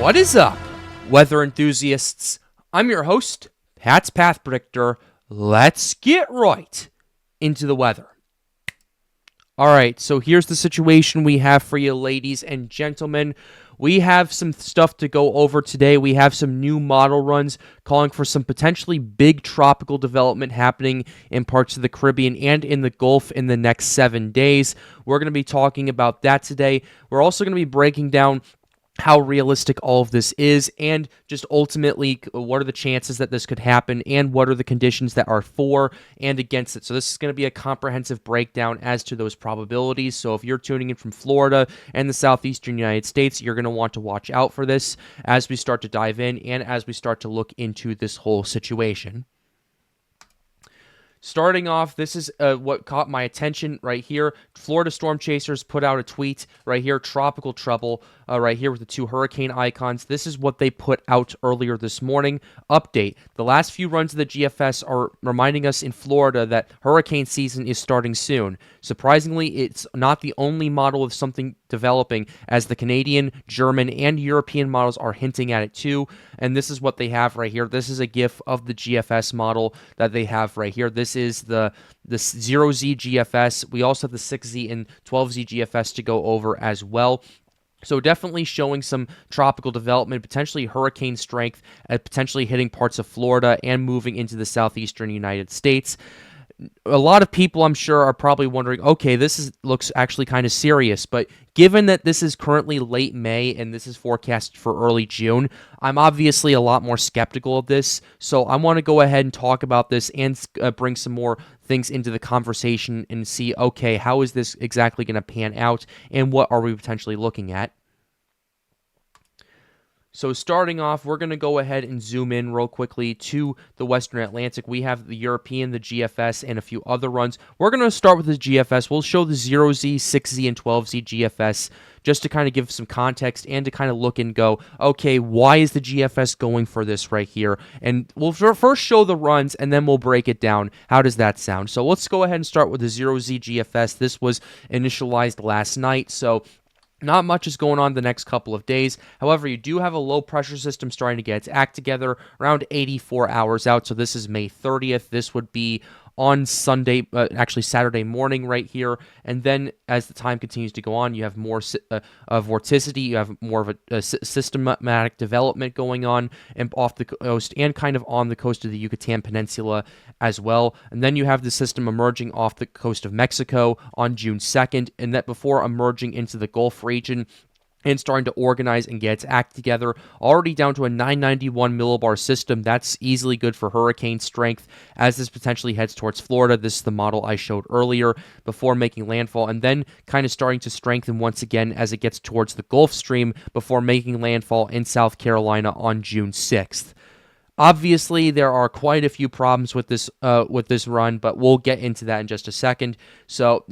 What is up, weather enthusiasts? I'm your host, Pat's Path Predictor. Let's get right into the weather. Alright, so here's the situation we have for you, ladies and gentlemen. We have some stuff to go over today. We have some new model runs calling for some potentially big tropical development happening in parts of the Caribbean and in the Gulf in the next 7 days. We're going to be talking about that today. We're also going to be breaking down how realistic all of this is, and just ultimately what are the chances that this could happen, and what are the conditions that are for and against it. So this is going to be a comprehensive breakdown as to those probabilities. So if you're tuning in from Florida and the southeastern United States, you're going to want to watch out for this as we start to dive in and as we start to look into this whole situation. Starting off, this is what caught my attention right here. Florida Storm Chasers put out a tweet right here, tropical trouble, right here with the two hurricane icons. This is what they put out earlier this morning. Update. The last few runs of the GFS are reminding us in Florida that hurricane season is starting soon. Surprisingly, it's not the only model of something developing, as the Canadian, German, and European models are hinting at it too. And this is what they have right here. This is a GIF of the GFS model that they have right here. This is the 0Z GFS. We also have the 6Z and 12Z GFS to go over as well. So definitely showing some tropical development, potentially hurricane strength, potentially hitting parts of Florida and moving into the southeastern United States. A lot of people, I'm sure, are probably wondering, okay, looks actually kind of serious, but given that this is currently late May and this is forecast for early June, I'm obviously a lot more skeptical of this, so I want to go ahead and talk about this and bring some more things into the conversation and see, okay, how is this exactly going to pan out, and what are we potentially looking at? So starting off, we're going to go ahead and zoom in real quickly to the Western Atlantic. We have the European, the GFS, and a few other runs. We're going to start with the GFS. We'll show the 0Z, 6Z, and 12Z GFS just to kind of give some context and to kind of look and go, okay, why is the GFS going for this right here? And we'll first show the runs, and then we'll break it down. How does that sound? So let's go ahead and start with the 0Z GFS. This was initialized last night, so not much is going on the next couple of days. However, you do have a low pressure system starting to get its act together around 84 hours out. So this is May 30th. This would be on Sunday, actually Saturday morning right here. And then as the time continues to go on, you have more vorticity, you have more of a systematic development going on and off the coast and kind of on the coast of the Yucatan Peninsula as well. And then you have the system emerging off the coast of Mexico on June 2nd, and that before emerging into the Gulf region and starting to organize and get its act together, already down to a 991 millibar system. That's easily good for hurricane strength as this potentially heads towards Florida. This is the model I showed earlier before making landfall, and then kind of starting to strengthen once again as it gets towards the Gulf Stream before making landfall in South Carolina on June 6th. Obviously, there are quite a few problems with this run, but we'll get into that in just a second. So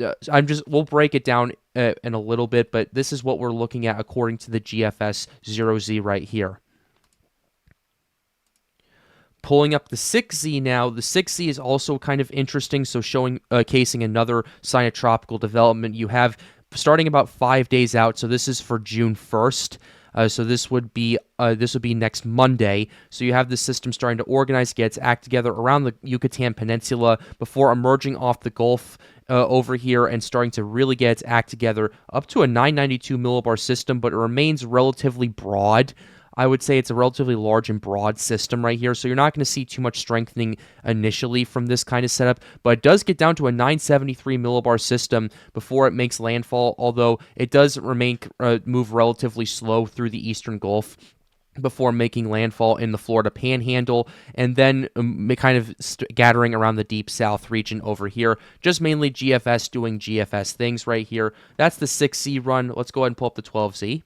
we'll break it down in a little bit, but this is what we're looking at according to the GFS 0Z right here. Pulling up the 6Z now. The 6Z is also kind of interesting, so casing another sign of tropical development. You have starting about 5 days out, so this is for June 1st. So this would be next Monday. So you have the system starting to organize, get its act together around the Yucatan Peninsula before emerging off the Gulf over here and starting to really get its act together up to a 992 millibar system, but it remains relatively broad. I would say it's a relatively large and broad system right here, so you're not going to see too much strengthening initially from this kind of setup, but it does get down to a 973 millibar system before it makes landfall, although it does move relatively slow through the eastern Gulf before making landfall in the Florida Panhandle, and then kind of gathering around the Deep South region over here. Just mainly GFS doing GFS things right here. That's the 6Z run. Let's go ahead and pull up the 12Z.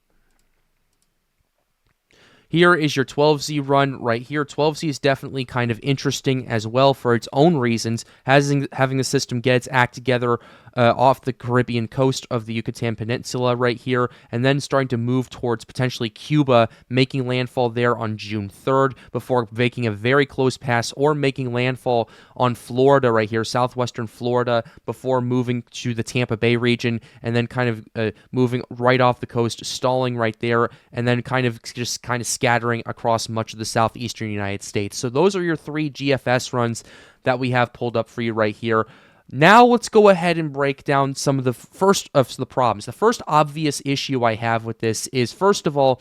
Here is your 12Z run right here. 12Z is definitely kind of interesting as well for its own reasons, having the system get its act together off the Caribbean coast of the Yucatan Peninsula right here, and then starting to move towards potentially Cuba, making landfall there on June 3rd before making a very close pass or making landfall on Florida right here, southwestern Florida, before moving to the Tampa Bay region, and then kind of moving right off the coast, stalling right there, and then kind of scattering across much of the southeastern United States. So those are your 3 GFS runs that we have pulled up for you right here. Now let's go ahead and break down some of the first of the problems. The first obvious issue I have with this is, first of all,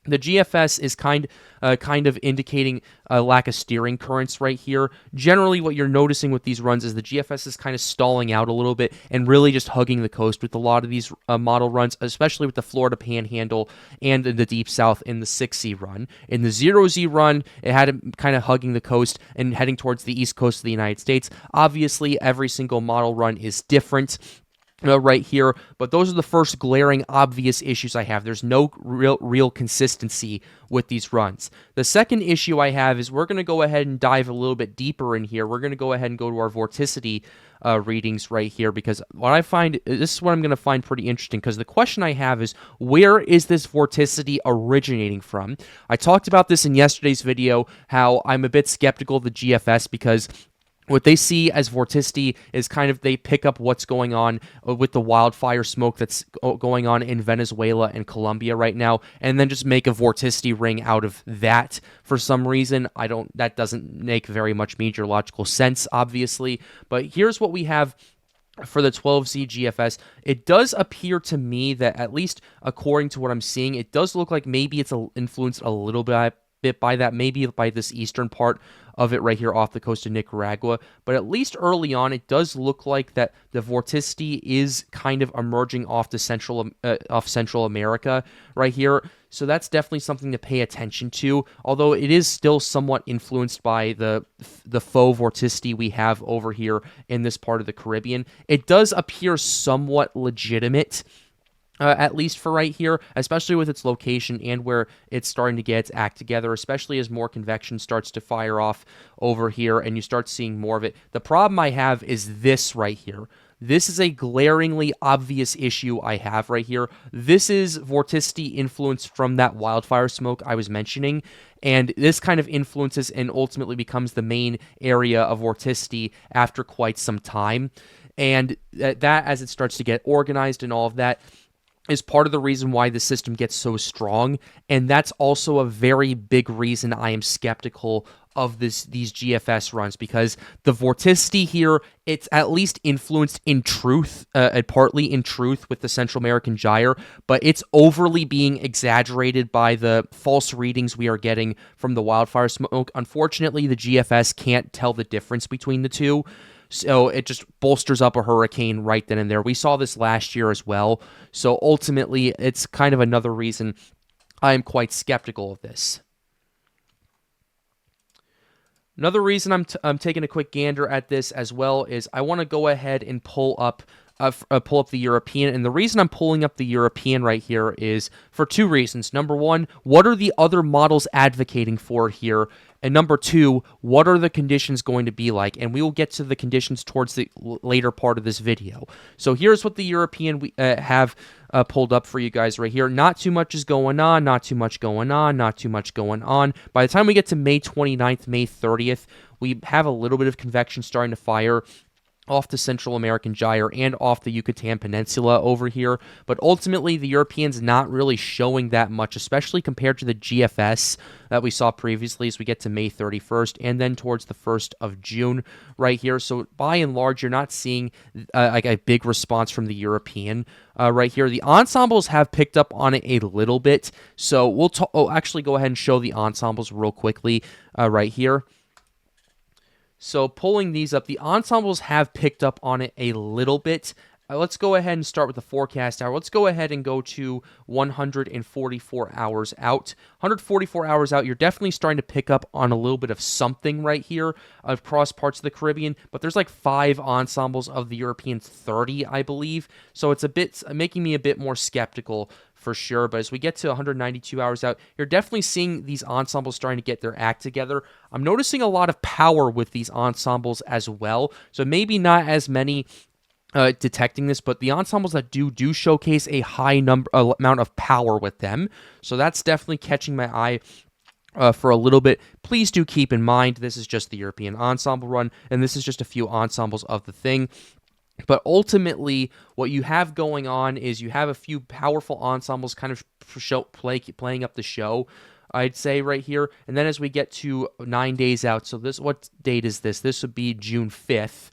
the GFS is kind of indicating a lack of steering currents right here. Generally, what you're noticing with these runs is the GFS is kind of stalling out a little bit and really just hugging the coast with a lot of these model runs, especially with the Florida Panhandle and the Deep South in the 6Z run. In the 0Z run, it had it kind of hugging the coast and heading towards the east coast of the United States. Obviously, every single model run is different right here, but those are the first glaring obvious issues I have. There's no real consistency with these runs. The second issue I have is we're going to go ahead and dive a little bit deeper in here. We're going to go ahead and go to our vorticity readings right here, because what I find, this is what I'm going to find pretty interesting, because the question I have is, where is this vorticity originating from? I talked about this in yesterday's video, how I'm a bit skeptical of the GFS because what they see as vorticity is kind of, they pick up what's going on with the wildfire smoke that's going on in Venezuela and Colombia right now, and then just make a vorticity ring out of that for some reason. That doesn't make very much meteorological sense, obviously. But here's what we have for the 12Z GFS. It does appear to me that, at least according to what I'm seeing, it does look like maybe it's influenced a little bit by that, maybe by this eastern part of it right here off the coast of Nicaragua. But at least early on, it does look like that the vorticity is kind of emerging off Central America right here. So that's definitely something to pay attention to, although it is still somewhat influenced by the faux vorticity we have over here in this part of the Caribbean. It does appear somewhat legitimate, at least for right here, especially with its location and where it's starting to get its act together, especially as more convection starts to fire off over here and you start seeing more of it. The problem I have is this right here. This is a glaringly obvious issue I have right here. This is vorticity influence from that wildfire smoke I was mentioning, and this kind of influences and ultimately becomes the main area of vorticity after quite some time. And that, as it starts to get organized and all of that, is part of the reason why the system gets so strong, and that's also a very big reason I am skeptical of these GFS runs, because the vorticity here, it's at least influenced in truth, partly in truth with the Central American gyre, but it's overly being exaggerated by the false readings we are getting from the wildfire smoke. Unfortunately, the GFS can't tell the difference between the two, so it just bolsters up a hurricane right then and there. We saw this last year as well, so ultimately it's kind of another reason I am quite skeptical of this. Another reason I'm taking a quick gander at this as well is I want to go ahead and pull up the European, and the reason I'm pulling up the European right here is for two reasons. Number one, what are the other models advocating for here? And number two, what are the conditions going to be like? And we will get to the conditions towards the later part of this video. So here's what the European we have pulled up for you guys right here. Not too much is going on, not too much going on, not too much going on. By the time we get to May 29th, May 30th, we have a little bit of convection starting to fire off the Central American gyre and off the Yucatan Peninsula over here, but ultimately the European's not really showing that much, especially compared to the GFS that we saw previously as we get to May 31st and then towards the 1st of June right here. So by and large, you're not seeing like a big response from the European right here. The ensembles have picked up on it a little bit, so we'll actually go ahead and show the ensembles real quickly right here. So pulling these up, the ensembles have picked up on it a little bit. Let's go ahead and start with the forecast hour. Let's go ahead and go to 144 hours out. 144 hours out, you're definitely starting to pick up on a little bit of something right here across parts of the Caribbean, but there's like 5 ensembles of the European 30, I believe. So it's a bit making me a bit more skeptical for sure. But as we get to 192 hours out, you're definitely seeing these ensembles starting to get their act together. I'm noticing a lot of power with these ensembles as well. So maybe not as many detecting this, but the ensembles that do showcase a high amount of power with them. So that's definitely catching my eye for a little bit. Please do keep in mind this is just the European ensemble run, and this is just a few ensembles of the thing. But ultimately, what you have going on is you have a few powerful ensembles kind of playing up the show, I'd say, right here. And then as we get to 9 days out, so what date is this? This would be June 5th.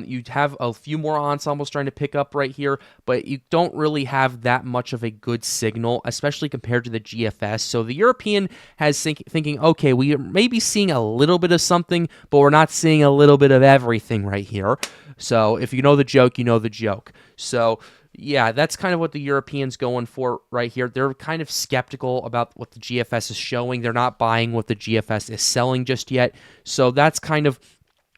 You have a few more ensembles trying to pick up right here, but you don't really have that much of a good signal, especially compared to the GFS. So the European has thinking, okay, we are maybe seeing a little bit of something, but we're not seeing a little bit of everything right here. So if you know the joke, you know the joke. So yeah, that's kind of what the Europeans going for right here. They're kind of skeptical about what the GFS is showing. They're not buying what the GFS is selling just yet. So that's kind of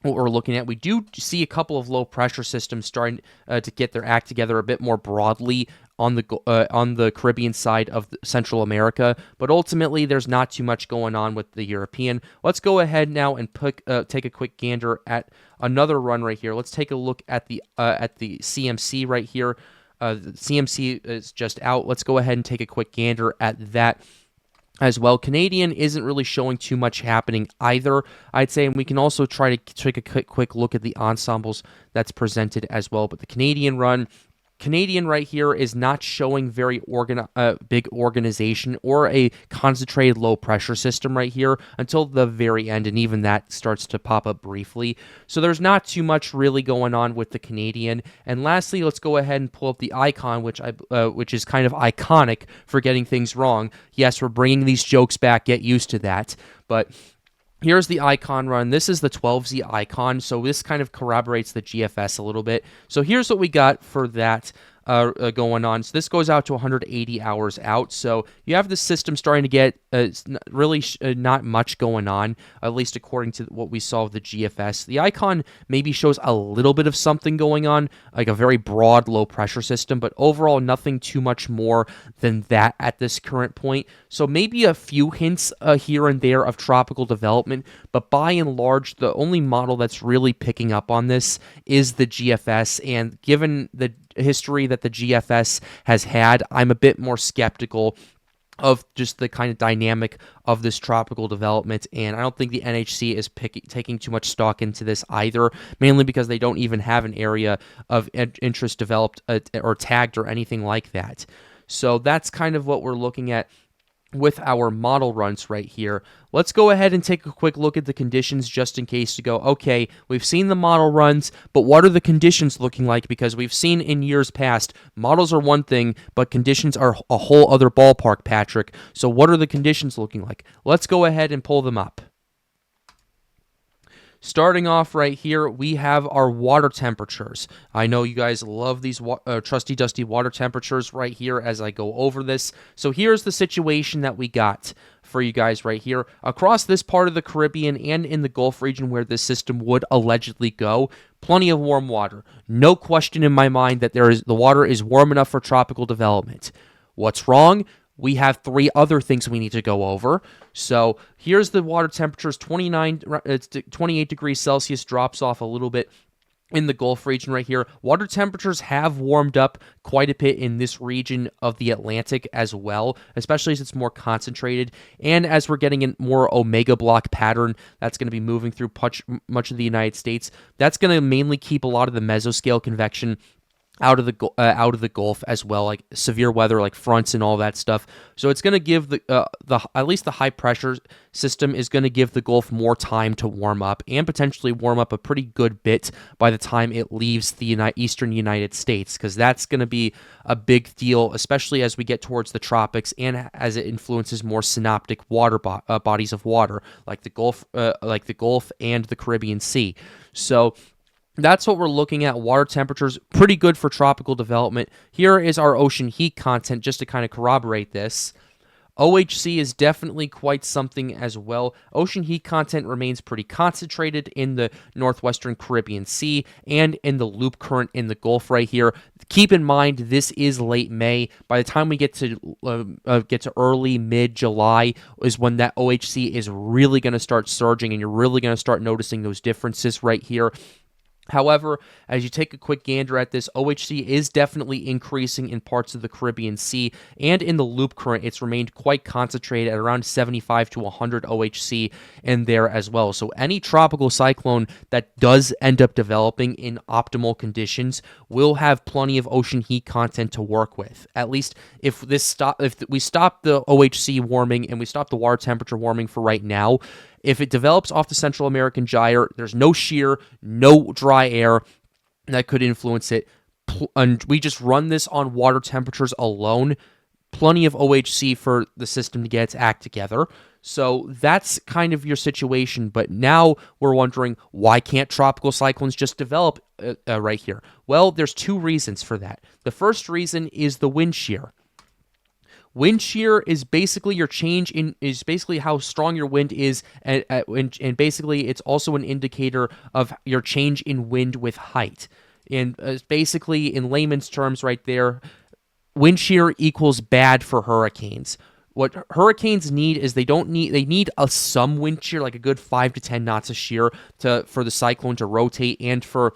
what we're looking at. We do see a couple of low pressure systems starting to get their act together a bit more broadly on the Caribbean side of Central America, but ultimately there's not too much going on with the European. Let's go ahead now and take a quick gander at another run right here. Let's take a look at the CMC right here. The CMC is just out. Let's go ahead and take a quick gander at that as well. Canadian isn't really showing too much happening either, I'd say, and we can also try to take a quick look at the ensembles that's presented as well. But the Canadian right here is not showing very big organization or a concentrated low pressure system right here until the very end, and even that starts to pop up briefly. So there's not too much really going on with the Canadian. And lastly, let's go ahead and pull up the icon, which is kind of iconic for getting things wrong. Yes, we're bringing these jokes back. Get used to that. But here's the icon run. This is the 12Z icon, so this kind of corroborates the GFS a little bit. So here's what we got for that going on. So this goes out to 180 hours out. So you have the system starting to get really not much going on, at least according to what we saw with the GFS. The icon maybe shows a little bit of something going on, like a very broad low pressure system, but overall nothing too much more than that at this current point. So maybe a few hints here and there of tropical development, but by and large, the only model that's really picking up on this is the GFS, and given the history that the GFS has had, I'm a bit more skeptical of just the kind of dynamic of this tropical development, and I don't think the NHC is taking too much stock into this either, mainly because they don't even have an area of interest developed or tagged or anything like that. So that's kind of what we're looking at with our model runs right here. Let's go ahead and take a quick look at the conditions just in case to go, okay, we've seen the model runs, but what are the conditions looking like? Because we've seen in years past, models are one thing, but conditions are a whole other ballpark, Patrick. So what are the conditions looking like? Let's go ahead and pull them up. Starting off right here, we have our water temperatures. I know you guys love these trusty dusty water temperatures right here as I go over this. So here's the situation that we got for you guys right here. Across this part of the Caribbean and in the Gulf region where this system would allegedly go, plenty of warm water. No question in my mind that the water is warm enough for tropical development. What's wrong? We have three other things we need to go over. So here's the water temperatures, 28 degrees Celsius, drops off a little bit in the Gulf region right here. Water temperatures have warmed up quite a bit in this region of the Atlantic as well, especially as it's more concentrated. And as we're getting in more omega block pattern, that's going to be moving through much of the United States. That's going to mainly keep a lot of the mesoscale convection out of the Gulf as well, like severe weather, like fronts and all that stuff. So it's going to give the at least the high pressure system is going to give the Gulf more time to warm up and potentially warm up a pretty good bit by the time it leaves the eastern United States, because that's going to be a big deal, especially as we get towards the tropics and as it influences more synoptic water bodies of water like the Gulf and the Caribbean Sea. So that's what we're looking at. Water temperatures, pretty good for tropical development. Here is our ocean heat content just to kind of corroborate this. OHC is definitely quite something as well. Ocean heat content remains pretty concentrated in the northwestern Caribbean Sea and in the loop current in the Gulf right here. Keep in mind, this is late May. By the time we get to early mid-July is when that OHC is really going to start surging, and you're really going to start noticing those differences right here. However, as you take a quick gander at this, OHC is definitely increasing in parts of the Caribbean Sea, and in the loop current, it's remained quite concentrated at around 75 to 100 OHC in there as well. So any tropical cyclone that does end up developing in optimal conditions will have plenty of ocean heat content to work with. At least if we stop the OHC warming and we stop the water temperature warming for right now, if it develops off the Central American gyre, there's no shear, no dry air that could influence it. And we just run this on water temperatures alone. Plenty of OHC for the system to get its act together. So that's kind of your situation. But now we're wondering, why can't tropical cyclones just develop right here? Well, there's two reasons for that. The first reason is the wind shear. Wind shear is basically basically how strong your wind is, and basically it's also an indicator of your change in wind with height. And basically, in layman's terms, right there, wind shear equals bad for hurricanes. What hurricanes need is they need some wind shear, like a good 5 to 10 knots of shear for the cyclone to rotate and for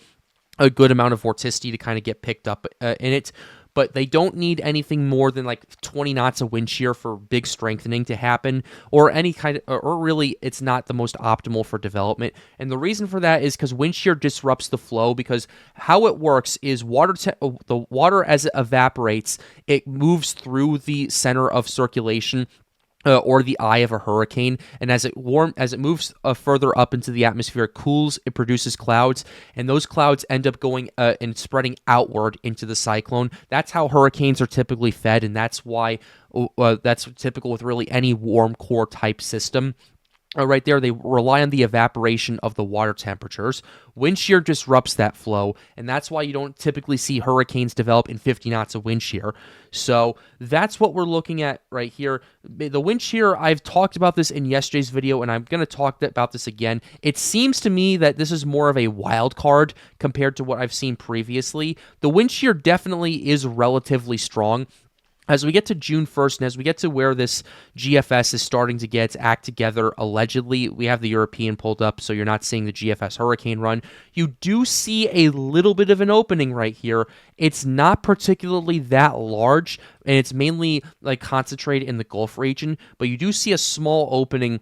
a good amount of vorticity to kind of get picked up in it. But they don't need anything more than like 20 knots of wind shear for big strengthening to happen, or really it's not the most optimal for development. And the reason for that is because wind shear disrupts the flow, because how it works is the water as it evaporates, it moves through the center of circulation, or the eye of a hurricane, and as it moves further up into the atmosphere, it cools, it produces clouds, and those clouds end up going and spreading outward into the cyclone. That's how hurricanes are typically fed, and that's why that's typical with really any warm core type system. Right there, they rely on the evaporation of the water temperatures. Wind shear disrupts that flow, and that's why you don't typically see hurricanes develop in 50 knots of wind shear. So that's what we're looking at right here. The wind shear, I've talked about this in yesterday's video, and I'm going to talk about this again. It seems to me that this is more of a wild card compared to what I've seen previously. The wind shear definitely is relatively strong. As we get to June 1st, and as we get to where this GFS is starting to get its act together, allegedly, we have the European pulled up, so you're not seeing the GFS hurricane run. You do see a little bit of an opening right here. It's not particularly that large, and it's mainly like concentrated in the Gulf region, but you do see a small opening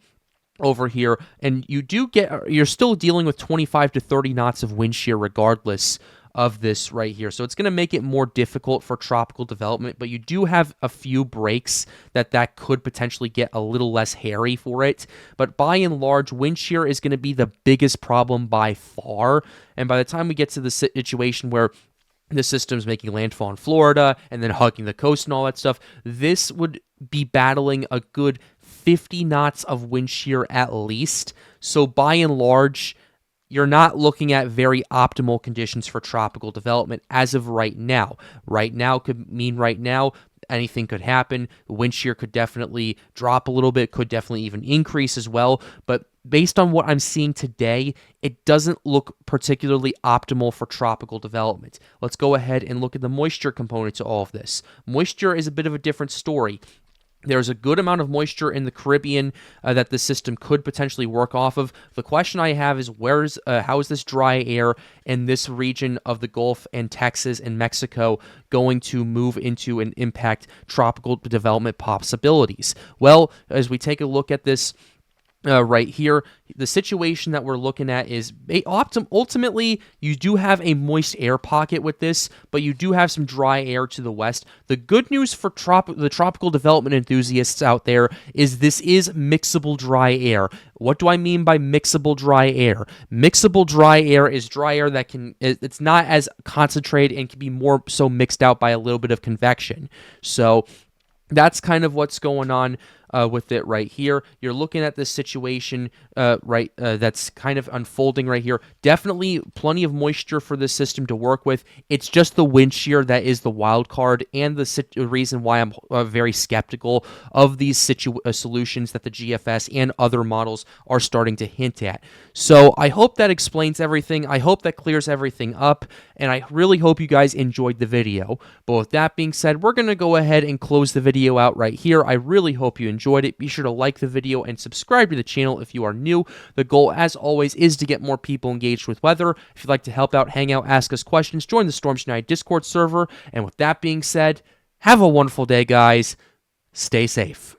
over here, and you're still dealing with 25 to 30 knots of wind shear regardless of this right here. So it's going to make it more difficult for tropical development, but you do have a few breaks that could potentially get a little less hairy for it. But by and large, wind shear is going to be the biggest problem by far. And by the time we get to the situation where the system's making landfall in Florida and then hugging the coast and all that stuff, this would be battling a good 50 knots of wind shear at least. So by and large, you're not looking at very optimal conditions for tropical development as of right now. Right now could mean right now. Anything could happen. The wind shear could definitely drop a little bit, could definitely even increase as well. But based on what I'm seeing today, it doesn't look particularly optimal for tropical development. Let's go ahead and look at the moisture component to all of this. Moisture is a bit of a different story. There's a good amount of moisture in the Caribbean that the system could potentially work off of. The question I have is how is this dry air in this region of the Gulf and Texas and Mexico going to move into and impact tropical development possibilities? Well, as we take a look at this right here, the situation that we're looking at is ultimately you do have a moist air pocket with this, but you do have some dry air to the west. The good news for the tropical development enthusiasts out there is this is mixable dry air. What do I mean by mixable dry air? Mixable dry air is dry air that it's not as concentrated and can be more so mixed out by a little bit of convection. So that's kind of what's going on with it right here. You're looking at this situation that's kind of unfolding right here. Definitely plenty of moisture for this system to work with. It's just the wind shear that is the wild card and the reason why I'm very skeptical of these solutions that the GFS and other models are starting to hint at. So I hope that explains everything. I hope that clears everything up, and I really hope you guys enjoyed the video. But with that being said, we're going to go ahead and close the video out right here. I really hope you enjoyed it. Be sure to like the video and subscribe to the channel if you are new. The goal, as always, is to get more people engaged with weather. If you'd like to help out, hang out, ask us questions, join the Storms United Discord server. And with that being said, have a wonderful day, guys. Stay safe.